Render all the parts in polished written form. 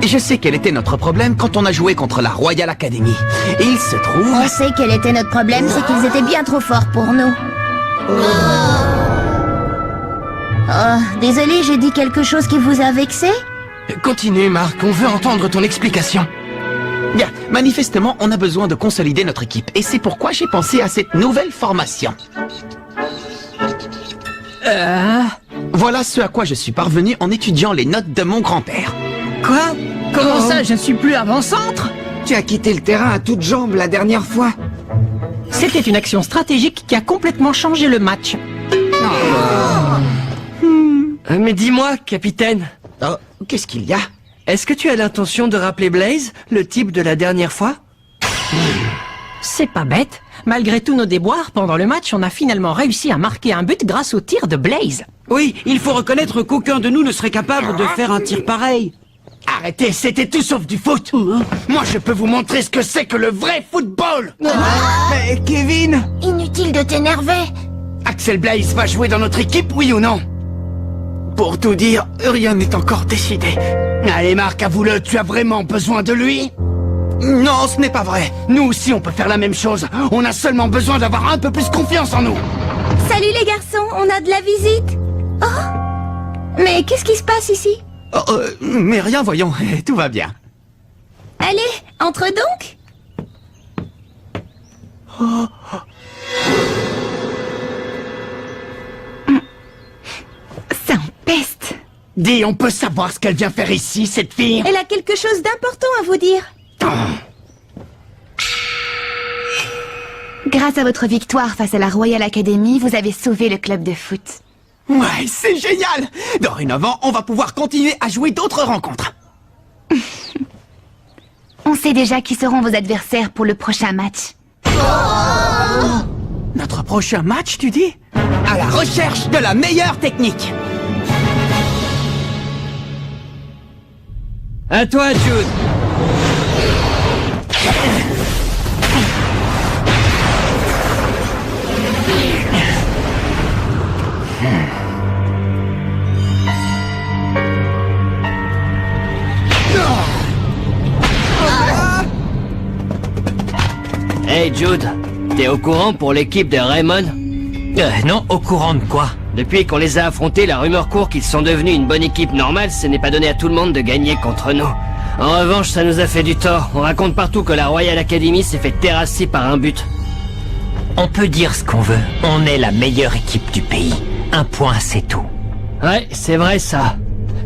Je sais quel était notre problème quand on a joué contre la Royal Academy. Et il se trouve... On sait quel était notre problème, c'est qu'ils étaient bien trop forts pour nous. Oh, désolé, j'ai dit quelque chose qui vous a vexé? Continue, Marc, on veut entendre ton explication. Bien, manifestement, on a besoin de consolider notre équipe. Et c'est pourquoi j'ai pensé à cette nouvelle formation. Voilà ce à quoi je suis parvenu en étudiant les notes de mon grand-père. Quoi? Comment ça, je ne suis plus avant-centre? Tu as quitté le terrain à toutes jambes la dernière fois. C'était une action stratégique qui a complètement changé le match. Mais dis-moi, capitaine, Oh, qu'est-ce qu'il y a? est-ce que tu as l'intention de rappeler Blaze, le type de la dernière fois? C'est pas bête. Malgré tous nos déboires, pendant le match, on a finalement réussi à marquer un but grâce au tir de Blaze. Oui, il faut reconnaître qu'aucun de nous ne serait capable de faire un tir pareil. Arrêtez, c'était tout sauf du foot. Moi, je peux vous montrer ce que c'est que le vrai football. Mais Kevin! Inutile de t'énerver. Axel Blaze va jouer dans notre équipe, oui ou non? Pour tout dire, rien n'est encore décidé. Allez, Marc, avoue-le, tu as vraiment besoin de lui? Non, ce n'est pas vrai. Nous aussi, on peut faire la même chose. On a seulement besoin d'avoir un peu plus confiance en nous. Salut les garçons, on a de la visite. Oh! Mais qu'est-ce qui se passe ici? Oh, mais rien, voyons, tout va bien. Allez, entre donc. Ça empeste. Dis, on peut savoir ce qu'elle vient faire ici, cette fille? Elle a quelque chose d'important à vous dire. Grâce à votre victoire face à la Royal Academy, vous avez sauvé le club de foot. Ouais, c'est génial! Dorénavant, on va pouvoir continuer à jouer d'autres rencontres. On sait déjà qui seront vos adversaires pour le prochain match. Notre prochain match, tu dis? À la recherche de la meilleure technique. À toi, Jude. Hey Jude, t'es au courant pour l'équipe de Raymond? Non, au courant de quoi? Depuis qu'on les a affrontés, la rumeur court qu'ils sont devenus une bonne équipe normale, ce n'est pas donné à tout le monde de gagner contre nous. En revanche, ça nous a fait du tort. On raconte partout que la Royal Academy s'est fait terrasser par un but. On peut dire ce qu'on veut. On est la meilleure équipe du pays. Un point, c'est tout. Ouais, c'est vrai ça.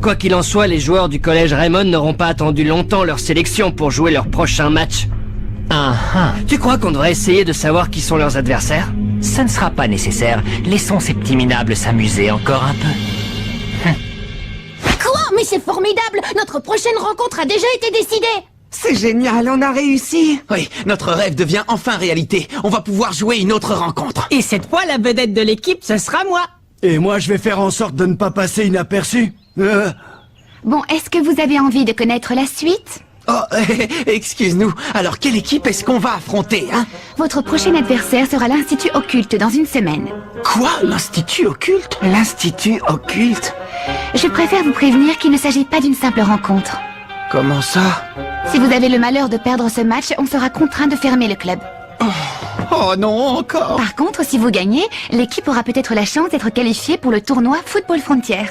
Quoi qu'il en soit, les joueurs du collège Raymond n'auront pas attendu longtemps leur sélection pour jouer leur prochain match. Tu crois qu'on devrait essayer de savoir qui sont leurs adversaires? Ça ne sera pas nécessaire. Laissons ces petits minables s'amuser encore un peu. Quoi? Mais c'est formidable! Notre prochaine rencontre a déjà été décidée! C'est génial, on a réussi! Oui, notre rêve devient enfin réalité. On va pouvoir jouer une autre rencontre. Et cette fois, la vedette de l'équipe, ce sera moi. Et moi, je vais faire en sorte de ne pas passer inaperçu. Bon, est-ce que vous avez envie de connaître la suite? Oh, excuse-nous. Alors, quelle équipe est-ce qu'on va affronter, hein? Votre prochain adversaire sera l'Institut Occulte dans une semaine. Quoi? L'Institut Occulte? L'Institut Occulte? Je préfère vous prévenir qu'il ne s'agit pas d'une simple rencontre. Comment ça? Si vous avez le malheur de perdre ce match, on sera contraint de fermer le club. Oh non, encore? Par contre, si vous gagnez, l'équipe aura peut-être la chance d'être qualifiée pour le tournoi Football Frontier.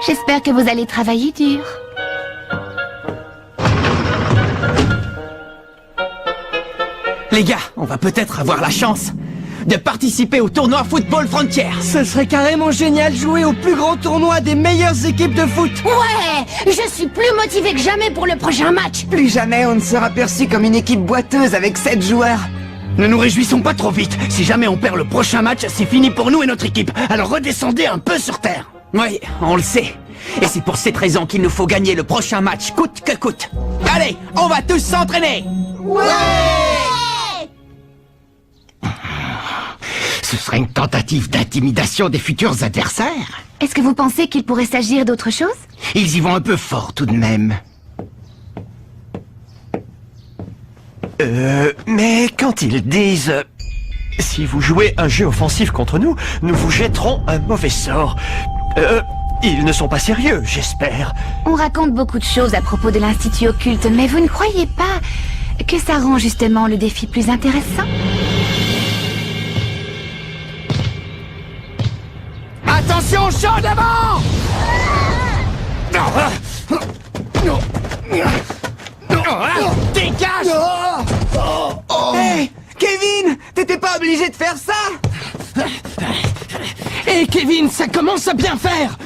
J'espère que vous allez travailler dur. Les gars, on va peut-être avoir la chance de participer au tournoi Football Frontier. Ce serait carrément génial de jouer au plus grand tournoi des meilleures équipes de foot. Ouais! Je suis plus motivée que jamais pour le prochain match. Plus jamais on ne sera perçu comme une équipe boiteuse avec 7 joueurs. Ne nous réjouissons pas trop vite. Si jamais on perd le prochain match, c'est fini pour nous et notre équipe. Alors redescendez un peu sur terre. Oui, on le sait. Et c'est pour cette raison qu'il nous faut gagner le prochain match, coûte que coûte. Allez, on va tous s'entraîner. Ce serait une tentative d'intimidation des futurs adversaires. Est-ce que vous pensez qu'il pourrait s'agir d'autre chose? Ils y vont un peu fort tout de même. Mais quand ils disent... si vous jouez un jeu offensif contre nous, nous vous jetterons un mauvais sort. Ils ne sont pas sérieux, j'espère. On raconte beaucoup de choses à propos de l'Institut Occulte, mais vous ne croyez pas que ça rend justement le défi plus intéressant? Attention, champ d'avant! Dégage! Hé, Kevin, t'étais pas obligé de faire ça? Hé, Kevin, ça commence à bien faire!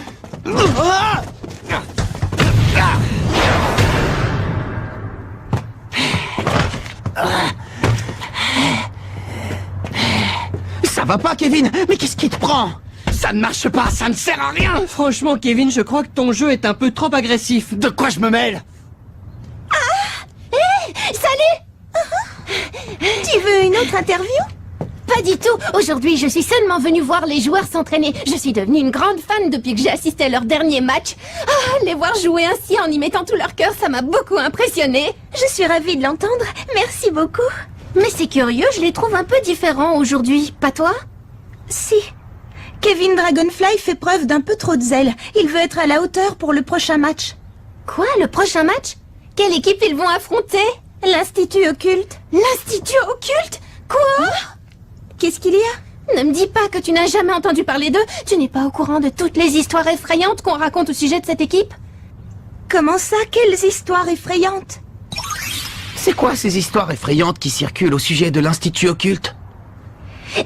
Ça va pas, Kevin? Mais qu'est-ce qui te prend? Ça ne marche pas, ça ne sert à rien! Franchement, Kevin, je crois que ton jeu est un peu trop agressif. De quoi je me mêle? Salut! Tu veux une autre interview? Pas du tout. Aujourd'hui, je suis seulement venue voir les joueurs s'entraîner. Je suis devenue une grande fan depuis que j'ai assisté à leur dernier match. Ah, les voir jouer ainsi en y mettant tout leur cœur, ça m'a beaucoup impressionnée. Je suis ravie de l'entendre. Merci beaucoup. Mais c'est curieux, je les trouve un peu différents aujourd'hui. Pas toi? Si. Kevin Dragonfly fait preuve d'un peu trop de zèle. Il veut être à la hauteur pour le prochain match. Quoi, le prochain match? Quelle équipe ils vont affronter? L'Institut Occulte. L'Institut Occulte? Quoi? Qu'est-ce qu'il y a? Ne me dis pas que tu n'as jamais entendu parler d'eux. Tu n'es pas au courant de toutes les histoires effrayantes qu'on raconte au sujet de cette équipe? Comment ça? Quelles histoires effrayantes? C'est quoi ces histoires effrayantes qui circulent au sujet de l'Institut Occulte?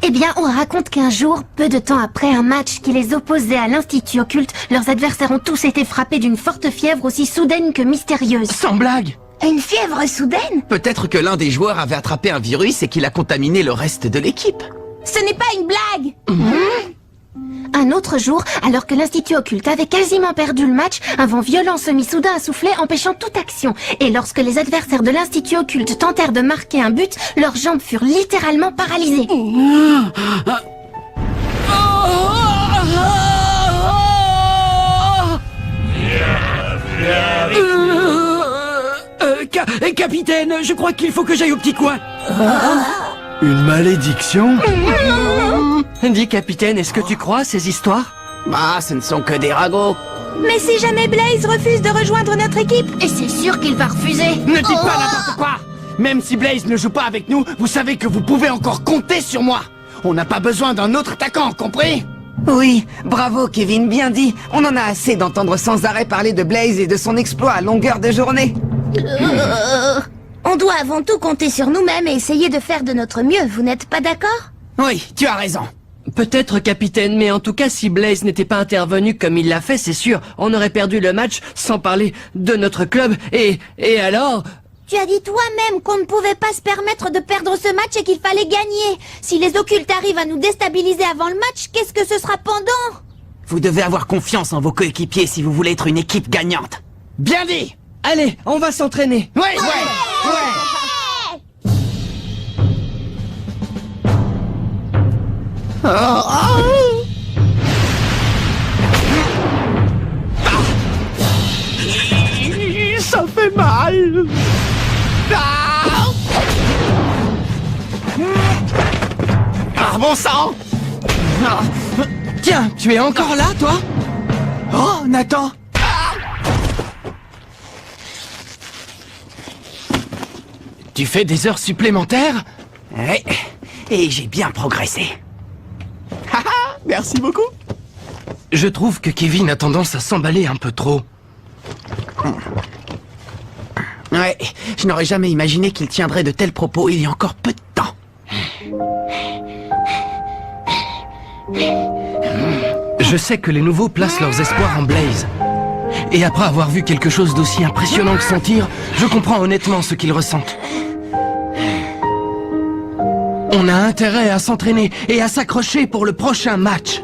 Eh bien, on raconte qu'un jour, peu de temps après un match qui les opposait à l'Institut Occulte, leurs adversaires ont tous été frappés d'une forte fièvre aussi soudaine que mystérieuse. Sans blague! Une fièvre soudaine? Peut-être que l'un des joueurs avait attrapé un virus et qu'il a contaminé le reste de l'équipe. Ce n'est pas une blague! Un autre jour, alors que l'Institut Occulte avait quasiment perdu le match, un vent violent se mit soudain à souffler, empêchant toute action. Et lorsque les adversaires de l'Institut Occulte tentèrent de marquer un but, leurs jambes furent littéralement paralysées. Capitaine, je crois qu'il faut que j'aille au petit coin. Une malédiction? Dis, capitaine, est-ce que tu crois à ces histoires? Bah, ce ne sont que des ragots. Mais si jamais Blaze refuse de rejoindre notre équipe? Et c'est sûr qu'il va refuser. Ne dites pas n'importe quoi! Même si Blaze ne joue pas avec nous, vous savez que vous pouvez encore compter sur moi! On n'a pas besoin d'un autre attaquant, compris? Oui, bravo Kevin, bien dit. On en a assez d'entendre sans arrêt parler de Blaze et de son exploit à longueur de journée. On doit avant tout compter sur nous-mêmes et essayer de faire de notre mieux, vous n'êtes pas d'accord? Oui, tu as raison. Peut-être, capitaine, mais en tout cas, si Blaze n'était pas intervenu comme il l'a fait, c'est sûr, on aurait perdu le match, sans parler de notre club, et alors... Tu as dit toi-même qu'on ne pouvait pas se permettre de perdre ce match et qu'il fallait gagner. Si les occultes arrivent à nous déstabiliser avant le match, qu'est-ce que ce sera pendant? Vous devez avoir confiance en vos coéquipiers si vous voulez être une équipe gagnante. Bien dit! Allez, on va s'entraîner. Ouais! Ça fait mal! Ah, bon sang! Tiens, tu es encore là, toi? Oh, Nathan! Tu fais des heures supplémentaires? Ouais, et j'ai bien progressé. Merci beaucoup. Je trouve que Kevin a tendance à s'emballer un peu trop. Ouais, je n'aurais jamais imaginé qu'il tiendrait de tels propos il y a encore peu de temps. Je sais que les nouveaux placent leurs espoirs en Blaze. Et après avoir vu quelque chose d'aussi impressionnant que son tir, je comprends honnêtement ce qu'ils ressentent. On a intérêt à s'entraîner et à s'accrocher pour le prochain match.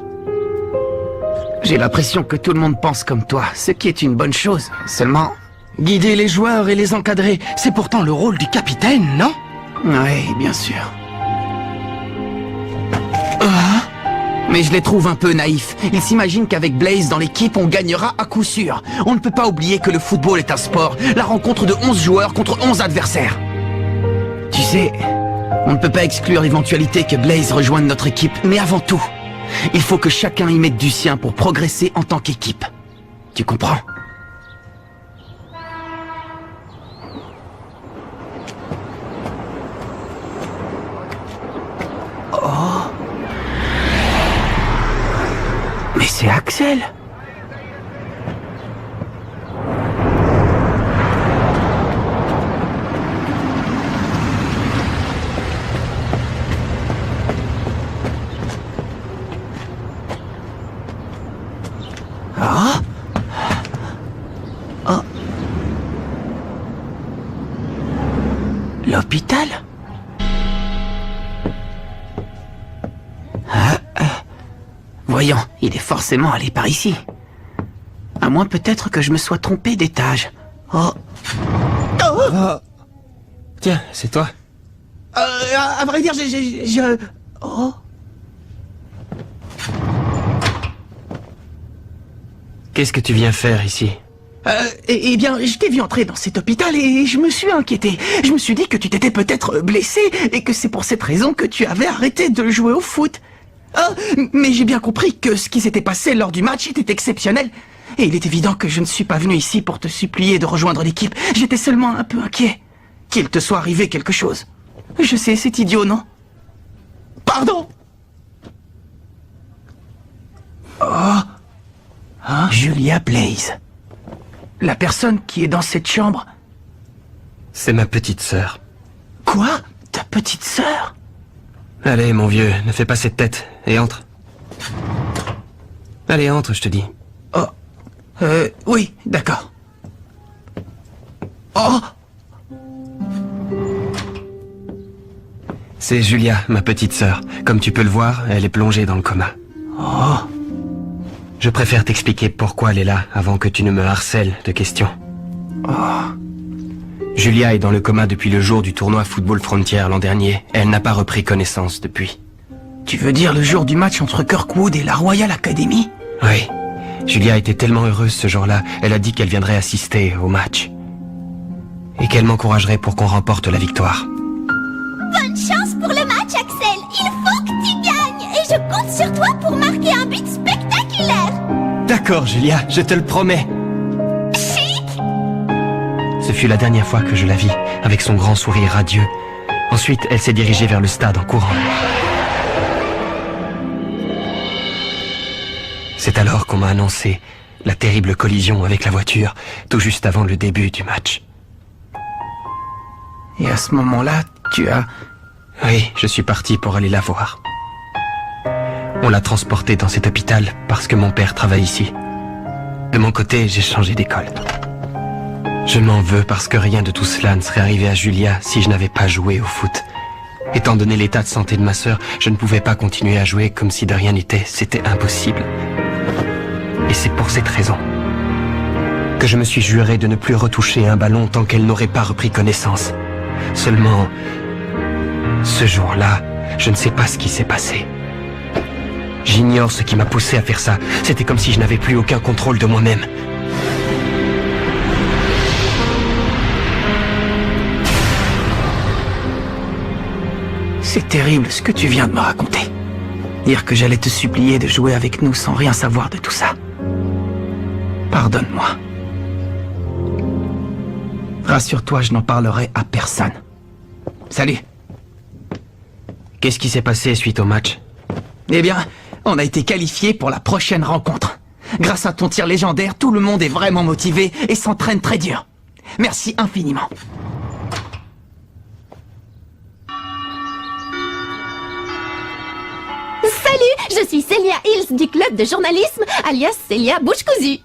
J'ai l'impression que tout le monde pense comme toi, ce qui est une bonne chose. Seulement... Guider les joueurs et les encadrer, c'est pourtant le rôle du capitaine, non? Ouais, bien sûr. Mais je les trouve un peu naïfs. Ils s'imaginent qu'avec Blaze dans l'équipe, on gagnera à coup sûr. On ne peut pas oublier que le football est un sport, la rencontre de 11 joueurs contre 11 adversaires. Tu sais, on ne peut pas exclure l'éventualité que Blaze rejoigne notre équipe, mais avant tout, il faut que chacun y mette du sien pour progresser en tant qu'équipe. tu comprends? Oh. Mais c'est Axel. L'hôpital? Voyons, il est forcément allé par ici. À moins peut-être que je me sois trompé d'étage. Oh. Tiens, c'est toi. À vrai dire, Oh. Qu'est-ce que tu viens faire ici? Eh bien, je t'ai vu entrer dans cet hôpital et je me suis inquiété. Je me suis dit que tu t'étais peut-être blessé et que c'est pour cette raison que tu avais arrêté de jouer au foot. Mais j'ai bien compris que ce qui s'était passé lors du match était exceptionnel. Et il est évident que je ne suis pas venu ici pour te supplier de rejoindre l'équipe. J'étais seulement un peu inquiet. Qu'il te soit arrivé quelque chose. Je sais, c'est idiot, non? Pardon! Oh! Julia Blaze. La personne qui est dans cette chambre. C'est ma petite sœur. Quoi? Ta petite sœur? Allez, mon vieux, ne fais pas cette tête, et entre. Allez, entre, je te dis. Oh. Oui, d'accord. Oh! C'est Julia, ma petite sœur. Comme tu peux le voir, elle est plongée dans le coma. Oh. Je préfère t'expliquer pourquoi elle est là, avant que tu ne me harcèles de questions. Oh. Julia est dans le coma depuis le jour du tournoi Football Frontier l'an dernier. Elle n'a pas repris connaissance depuis. Tu veux dire le jour du match entre Kirkwood et la Royal Academy? Oui. Julia était tellement heureuse ce jour-là, elle a dit qu'elle viendrait assister au match. Et qu'elle m'encouragerait pour qu'on remporte la victoire. Bonne chance pour le match, Axel. Il faut que tu gagnes. Et je compte sur toi pour marquer un but spectaculaire. D'accord, Julia, je te le promets. Chic. Ce fut la dernière fois que je la vis, avec son grand sourire radieux. Ensuite, elle s'est dirigée vers le stade en courant. C'est alors qu'on m'a annoncé la terrible collision avec la voiture, tout juste avant le début du match. Et à ce moment-là, tu as... Oui, je suis parti pour aller la voir. On l'a transportée dans cet hôpital parce que mon père travaille ici. De mon côté, j'ai changé d'école. Je m'en veux parce que rien de tout cela ne serait arrivé à Julia si je n'avais pas joué au foot. Étant donné l'état de santé de ma sœur, je ne pouvais pas continuer à jouer comme si de rien n'était. C'était impossible. Et c'est pour cette raison que je me suis juré de ne plus retoucher un ballon tant qu'elle n'aurait pas repris connaissance. Seulement, ce jour-là, je ne sais pas ce qui s'est passé. J'ignore ce qui m'a poussé à faire ça. C'était comme si je n'avais plus aucun contrôle de moi-même. C'est terrible ce que tu viens de me raconter. Dire que j'allais te supplier de jouer avec nous sans rien savoir de tout ça. Pardonne-moi. Rassure-toi, je n'en parlerai à personne. Salut. Qu'est-ce qui s'est passé suite au match? Eh bien, on a été qualifiés pour la prochaine rencontre. Grâce à ton tir légendaire, tout le monde est vraiment motivé et s'entraîne très dur. Merci infiniment. Salut, je suis Célia Hills du club de journalisme, alias Célia Bouche Cousue.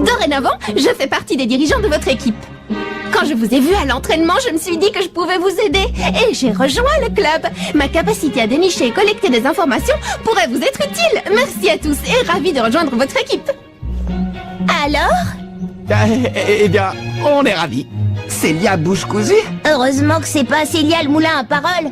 Dorénavant, je fais partie des dirigeants de votre équipe. Quand je vous ai vu à l'entraînement, je me suis dit que je pouvais vous aider. Et j'ai rejoint le club. Ma capacité à dénicher et collecter des informations pourrait vous être utile. Merci à tous et ravi de rejoindre votre équipe. Alors? Eh bien, on est ravis. Célia Bouche Cousue? Heureusement que c'est pas Célia le moulin à parole.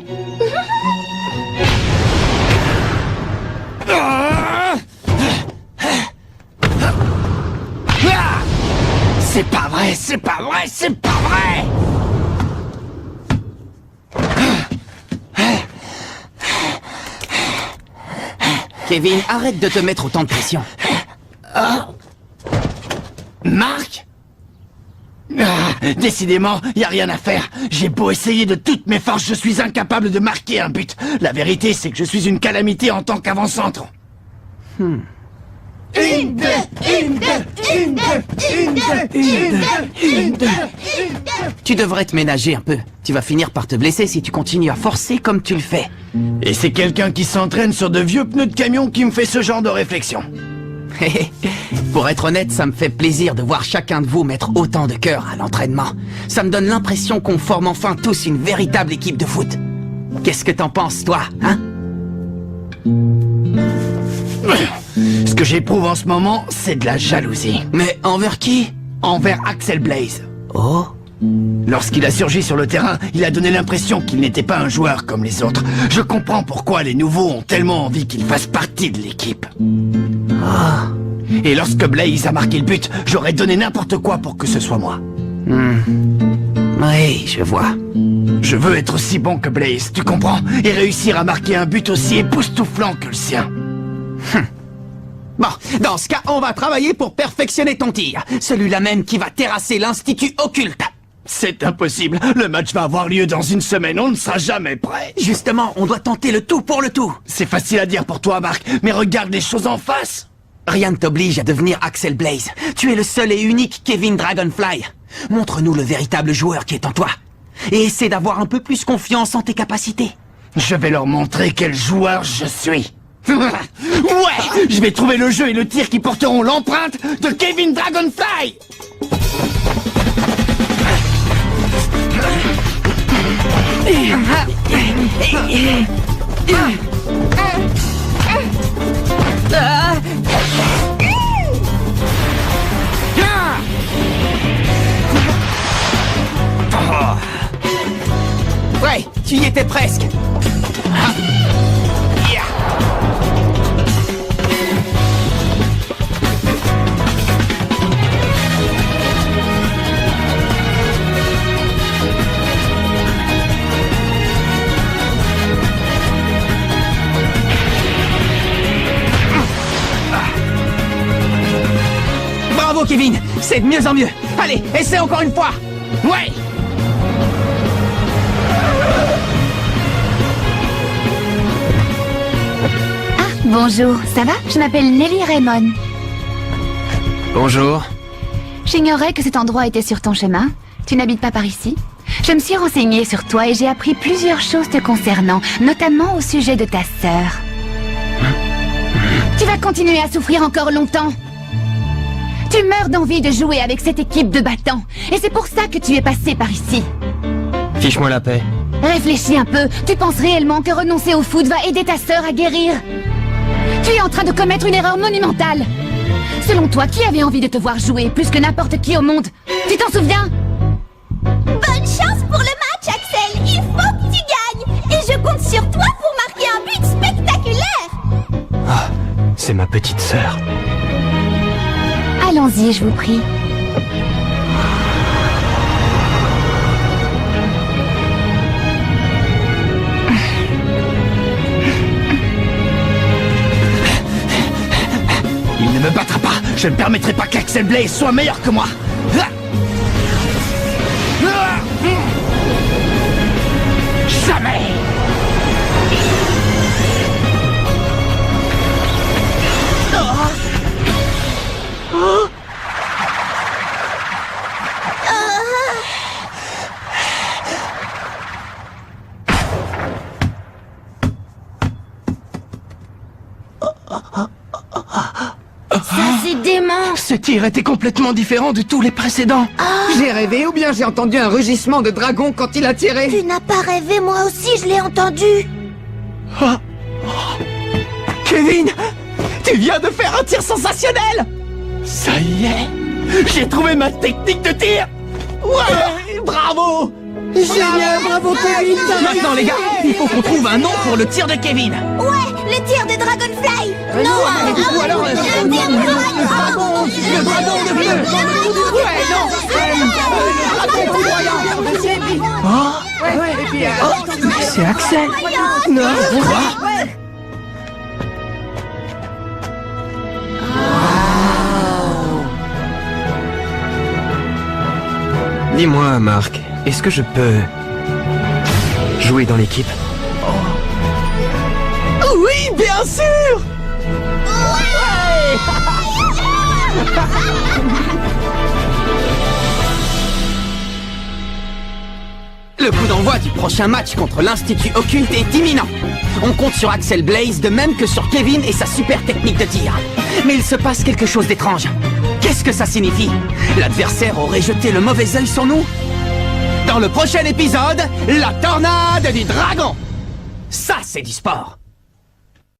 C'est pas vrai, c'est pas vrai, c'est pas vrai! Kevin, arrête de te mettre autant de pression. Marc? Décidément, y a rien à faire. J'ai beau essayer de toutes mes forces, je suis incapable de marquer un but. La vérité, c'est que je suis une calamité en tant qu'avant-centre. Tu devrais te ménager un peu. Tu vas finir par te blesser si tu continues à forcer comme tu le fais. Et c'est quelqu'un qui s'entraîne sur de vieux pneus de camion qui me fait ce genre de réflexion. Pour être honnête, ça me fait plaisir de voir chacun de vous mettre autant de cœur à l'entraînement. Ça me donne l'impression qu'on forme enfin tous une véritable équipe de foot. Qu'est-ce que t'en penses, toi, hein? Ce que j'éprouve en ce moment, c'est de la jalousie. Mais envers qui? Envers Axel Blaze. Oh? Lorsqu'il a surgi sur le terrain, il a donné l'impression qu'il n'était pas un joueur comme les autres. Je comprends pourquoi les nouveaux ont tellement envie qu'il fasse partie de l'équipe. Et lorsque Blaze a marqué le but, j'aurais donné n'importe quoi pour que ce soit moi. Oui, je vois. Je veux être aussi bon que Blaze, tu comprends? Et réussir à marquer un but aussi époustouflant que le sien. Bon, dans ce cas, on va travailler pour perfectionner ton tir. Celui-là même qui va terrasser l'Institut Occulte. C'est impossible. Le match va avoir lieu dans une semaine. On ne sera jamais prêt. Justement, on doit tenter le tout pour le tout. C'est facile à dire pour toi, Marc, mais regarde les choses en face. Rien ne t'oblige à devenir Axel Blaze. Tu es le seul et unique Kevin Dragonfly. Montre-nous le véritable joueur qui est en toi. Et essaie d'avoir un peu plus confiance en tes capacités. Je vais leur montrer quel joueur je suis. Ouais! Je vais trouver le jeu et le tir qui porteront l'empreinte de Kevin Dragonfly. Ouais, tu y étais presque. Bravo Kevin, c'est de mieux en mieux. Allez, essaie encore une fois. Ouais. Bonjour, ça va? Je m'appelle Nelly Raymond. Bonjour. J'ignorais que cet endroit était sur ton chemin. Tu n'habites pas par ici? Je me suis renseignée sur toi et j'ai appris plusieurs choses te concernant, notamment au sujet de ta sœur. Tu vas continuer à souffrir encore longtemps. Tu meurs d'envie de jouer avec cette équipe de battants. Et c'est pour ça que tu es passé par ici. Fiche-moi la paix. Réfléchis un peu. Tu penses réellement que renoncer au foot va aider ta sœur à guérir? Tu es en train de commettre une erreur monumentale. Selon toi, qui avait envie de te voir jouer plus que n'importe qui au monde? Tu t'en souviens? Bonne chance pour le match, Axel. Il faut que tu gagnes. Et je compte sur toi pour marquer un but spectaculaire. Ah, c'est ma petite sœur. Allons-y, je vous prie. Il ne me battra pas. Je ne permettrai pas qu'Axel Blaze soit meilleur que moi. Jamais. Ça, c'est dément. Ce tir était complètement différent de tous les précédents. J'ai rêvé ou bien j'ai entendu un rugissement de dragon quand il a tiré? Tu n'as pas rêvé, moi aussi, je l'ai entendu. Kevin, tu viens de faire un tir sensationnel. Ça y est. J'ai trouvé ma technique de tir. Ouais, bravo. Génial, bravo Kevin. Maintenant les gars, il faut qu'on trouve un nom pour le tir de Kevin. Ouais, le tir de Dragonfly. Non, ou alors le dragon de bleu. Ouais, non. Ouais, et puis, C'est Axel. Non, Dis-moi, Marc, est-ce que je peux jouer dans l'équipe? Oui, bien sûr. Le coup d'envoi du prochain match contre l'Institut Occulte est imminent. On compte sur Axel Blaze de même que sur Kevin et sa super technique de tir. Mais il se passe quelque chose d'étrange. Qu'est-ce que ça signifie? L'adversaire aurait jeté le mauvais œil sur nous? Dans le prochain épisode, la tornade du dragon! Ça, c'est du sport!